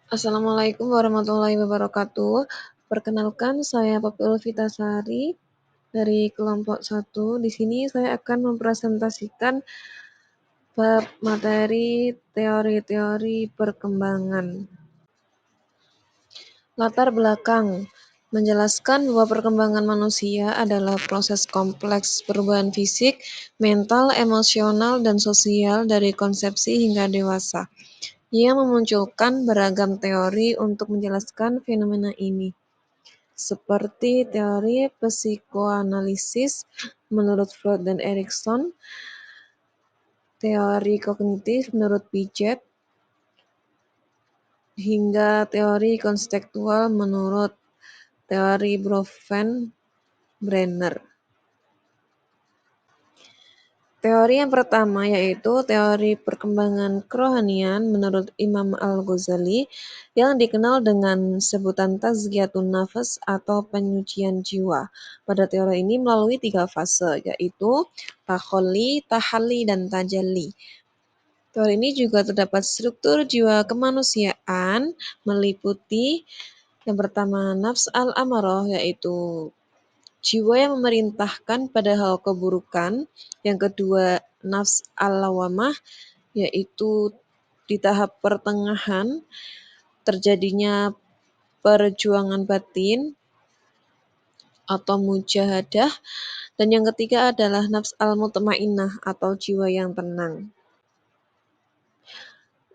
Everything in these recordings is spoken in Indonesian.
Assalamualaikum warahmatullahi wabarakatuh. Perkenalkan, saya Popul Vitasari dari kelompok 1. Di sini saya akan mempresentasikan bab materi teori-teori perkembangan. Latar belakang menjelaskan bahwa perkembangan manusia adalah proses kompleks perubahan fisik, mental, emosional, dan sosial dari konsepsi hingga dewasa. Ia memunculkan beragam teori untuk menjelaskan fenomena ini, seperti teori psikoanalisis menurut Freud dan Erikson, teori kognitif menurut Piaget, hingga teori konseptual menurut teori Bronfenbrenner. Teori yang pertama yaitu teori perkembangan kerohanian menurut Imam Al-Ghazali yang dikenal dengan sebutan tazkiyatun nafs atau penyucian jiwa. Pada teori ini melalui 3 fase yaitu takholli, tahalli, dan tajalli. Teori ini juga terdapat struktur jiwa kemanusiaan meliputi yang pertama nafs al-amarah yaitu jiwa yang memerintahkan pada hal keburukan. Yang kedua, nafs al-lawamah, yaitu di tahap pertengahan terjadinya perjuangan batin atau mujahadah. Dan yang ketiga adalah nafs al-mutmainnah atau jiwa yang tenang.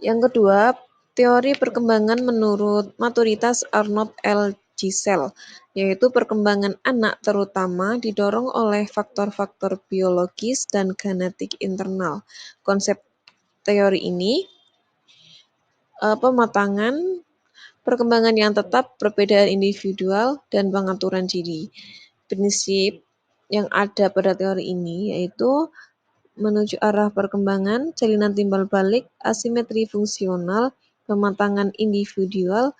Yang kedua, teori perkembangan menurut maturitas Arnold L. Gisel, yaitu perkembangan anak terutama didorong oleh faktor-faktor biologis dan genetik internal. Konsep teori ini pematangan perkembangan yang tetap, perbedaan individual, dan pengaturan diri. Prinsip yang ada pada teori ini yaitu menuju arah perkembangan, jalinan timbal balik, asimetri fungsional, pematangan individual,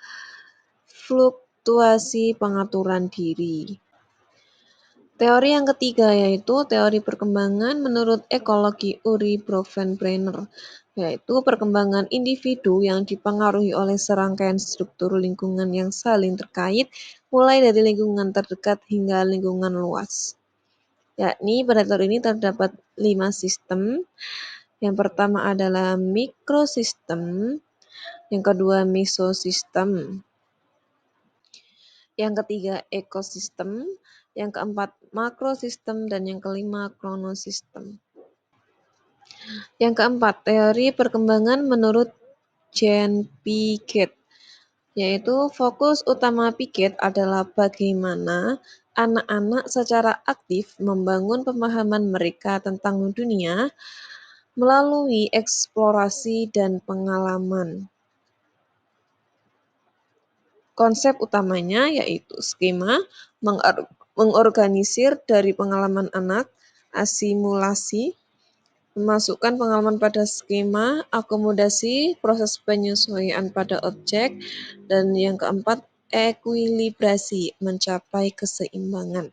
fluktuasi pengaturan diri. Teori yang ketiga yaitu teori perkembangan menurut ekologi Uri Bronfenbrenner, yaitu perkembangan individu yang dipengaruhi oleh serangkaian struktur lingkungan yang saling terkait, mulai dari lingkungan terdekat hingga lingkungan luas. Yakni pada teori ini terdapat 5 sistem. Yang pertama adalah mikrosistem, yang kedua mesosistem, yang ketiga ekosistem, yang keempat makrosistem, dan yang kelima kronosistem. Yang keempat, teori perkembangan menurut Jean Piaget, yaitu fokus utama Piaget adalah bagaimana anak-anak secara aktif membangun pemahaman mereka tentang dunia melalui eksplorasi dan pengalaman. Konsep utamanya yaitu skema mengorganisir dari pengalaman anak, asimilasi, memasukkan pengalaman pada skema, akomodasi, proses penyesuaian pada objek, dan yang keempat, ekuilibrasi, mencapai keseimbangan.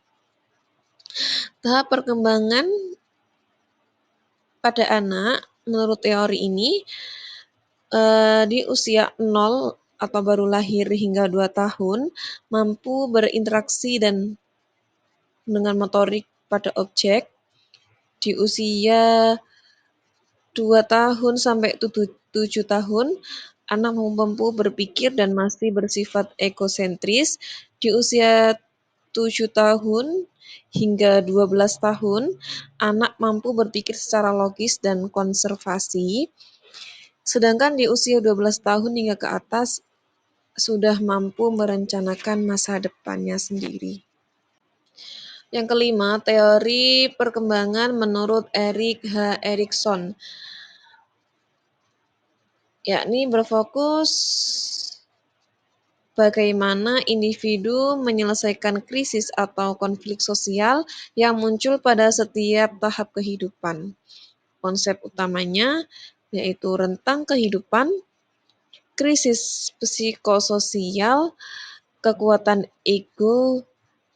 Tahap perkembangan pada anak menurut teori ini di usia 0 atau baru lahir hingga 2 tahun mampu berinteraksi dan dengan motorik pada objek. Di usia 2 tahun sampai 7 tahun anak mampu berpikir dan masih bersifat egosentris. Di usia 7 tahun hingga 12 tahun anak mampu berpikir secara logis dan konservasi. Sedangkan di usia 12 tahun hingga ke atas sudah mampu merencanakan masa depannya sendiri. Yang kelima, teori perkembangan menurut Erik H. Erikson, yakni berfokus bagaimana individu menyelesaikan krisis atau konflik sosial yang muncul pada setiap tahap kehidupan. Konsep utamanya yaitu rentang kehidupan, krisis psikososial, kekuatan ego,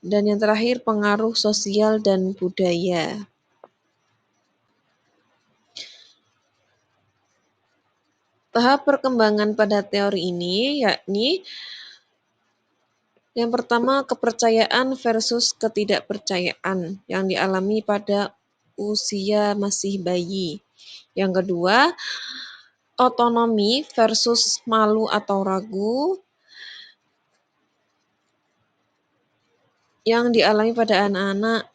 dan yang terakhir pengaruh sosial dan budaya. Tahap perkembangan pada teori ini yakni yang pertama kepercayaan versus ketidakpercayaan yang dialami pada usia masih bayi. Yang kedua, otonomi versus malu atau ragu yang dialami pada anak-anak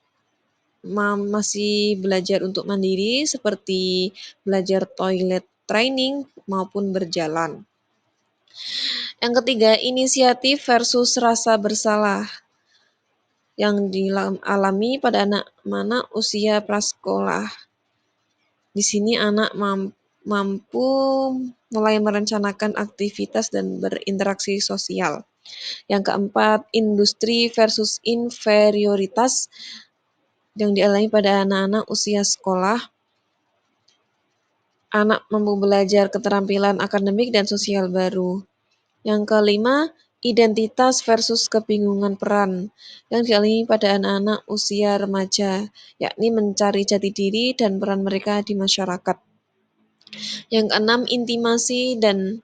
masih belajar untuk mandiri seperti belajar toilet training maupun berjalan. Yang ketiga, inisiatif versus rasa bersalah yang dialami pada anak-anak usia prasekolah. Di sini anak mampu mulai merencanakan aktivitas dan berinteraksi sosial. Yang keempat, industri versus inferioritas yang dialami pada anak-anak usia sekolah. Anak mampu belajar keterampilan akademik dan sosial baru. Yang kelima, identitas versus kebingungan peran yang dialami pada anak-anak usia remaja, yakni mencari jati diri dan peran mereka di masyarakat. Yang keenam, intimasi dan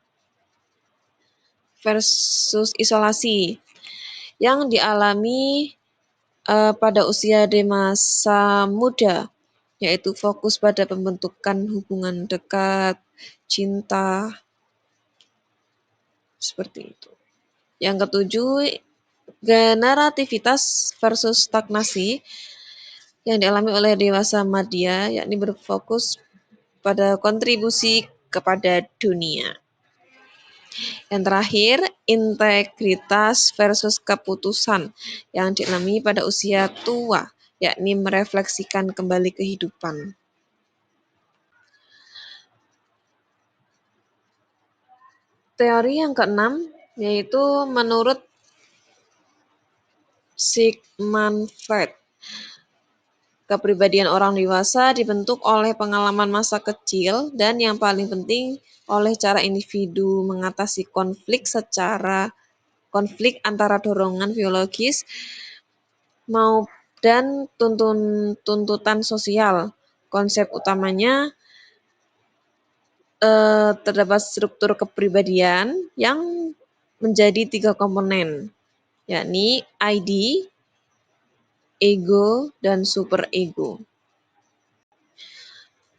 versus isolasi yang dialami pada usia dewasa muda, yaitu fokus pada pembentukan hubungan dekat, cinta, seperti itu. Yang ketujuh, generativitas versus stagnasi yang dialami oleh dewasa madya, yakni berfokus pada kontribusi kepada dunia. Yang terakhir, integritas versus keputusan yang dialami pada usia tua, yakni merefleksikan kembali kehidupan. Teori yang keenam yaitu menurut Sigmund Freud. Kepribadian orang dewasa dibentuk oleh pengalaman masa kecil dan yang paling penting oleh cara individu mengatasi konflik antara dorongan biologis dan tuntutan sosial. Konsep utamanya terdapat struktur kepribadian yang menjadi 3 komponen, yakni ID, ego, dan superego.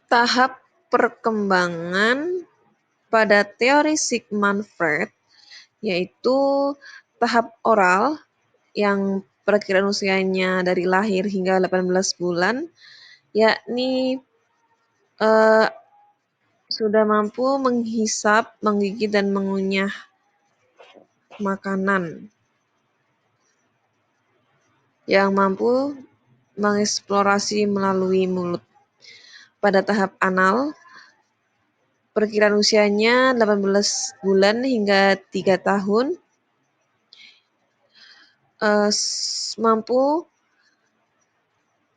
Tahap perkembangan pada teori Sigmund Freud yaitu tahap oral yang perkiraan usianya dari lahir hingga 18 bulan, yakni sudah mampu menghisap, menggigit, dan mengunyah makanan, yang mampu mengeksplorasi melalui mulut. Pada tahap anal, perkiraan usianya 18 bulan hingga 3 tahun, mampu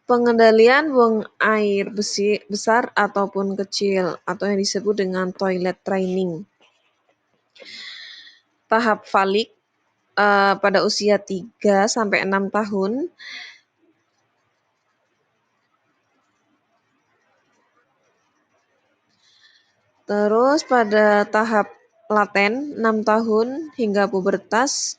pengendalian buang air besar ataupun kecil atau yang disebut dengan toilet training. Tahap falik pada usia 3 sampai 6 tahun, terus pada tahap laten 6 tahun hingga pubertas,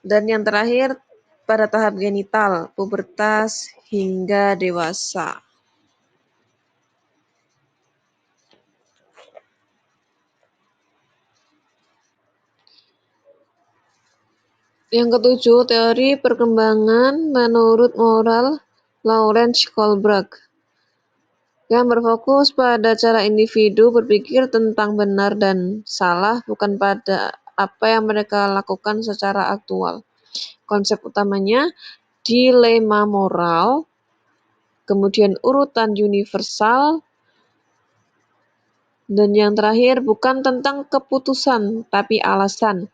dan yang terakhir pada tahap genital, pubertas hingga dewasa. Yang ketujuh, teori perkembangan menurut moral Lawrence Kohlberg, yang berfokus pada cara individu berpikir tentang benar dan salah, bukan pada apa yang mereka lakukan secara aktual. Konsep utamanya dilema moral, kemudian urutan universal, dan yang terakhir bukan tentang keputusan tapi alasan.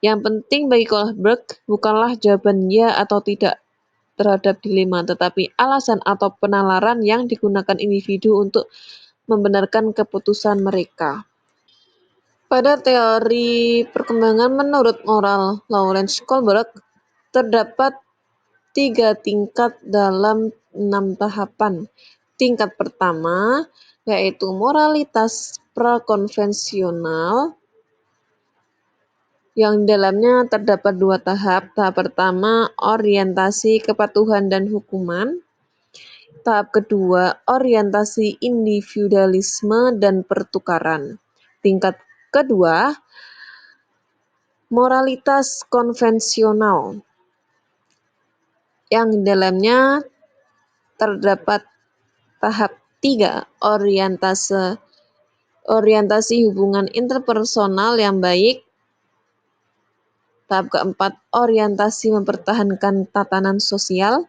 Yang penting bagi Kohlberg bukanlah jawaban ya atau tidak terhadap dilema, tetapi alasan atau penalaran yang digunakan individu untuk membenarkan keputusan mereka. Pada teori perkembangan menurut moral Lawrence Kohlberg, terdapat 3 tingkat dalam 6 tahapan. Tingkat pertama yaitu moralitas prakonvensional yang di dalamnya terdapat 2 tahap. Tahap pertama, orientasi kepatuhan dan hukuman. Tahap kedua, orientasi individualisme dan pertukaran. Tingkat kedua, moralitas konvensional yang di dalamnya terdapat tahap 3, orientasi hubungan interpersonal yang baik. Tahap keempat, orientasi mempertahankan tatanan sosial.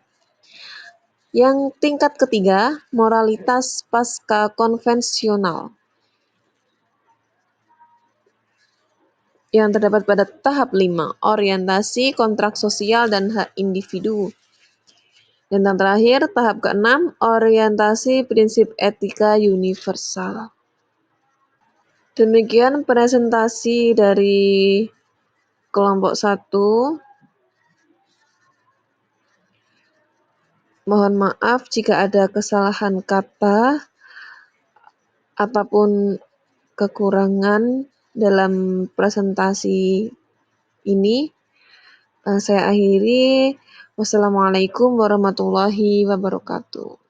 Yang tingkat ketiga, moralitas pasca konvensional yang terdapat pada tahap 5, orientasi kontrak sosial dan hak individu. Dan yang terakhir, tahap ke-6, orientasi prinsip etika universal. Demikian presentasi dari kelompok 1. Mohon maaf jika ada kesalahan kata, apapun kekurangan dalam presentasi ini. Saya akhiri. Wassalamualaikum warahmatullahi wabarakatuh.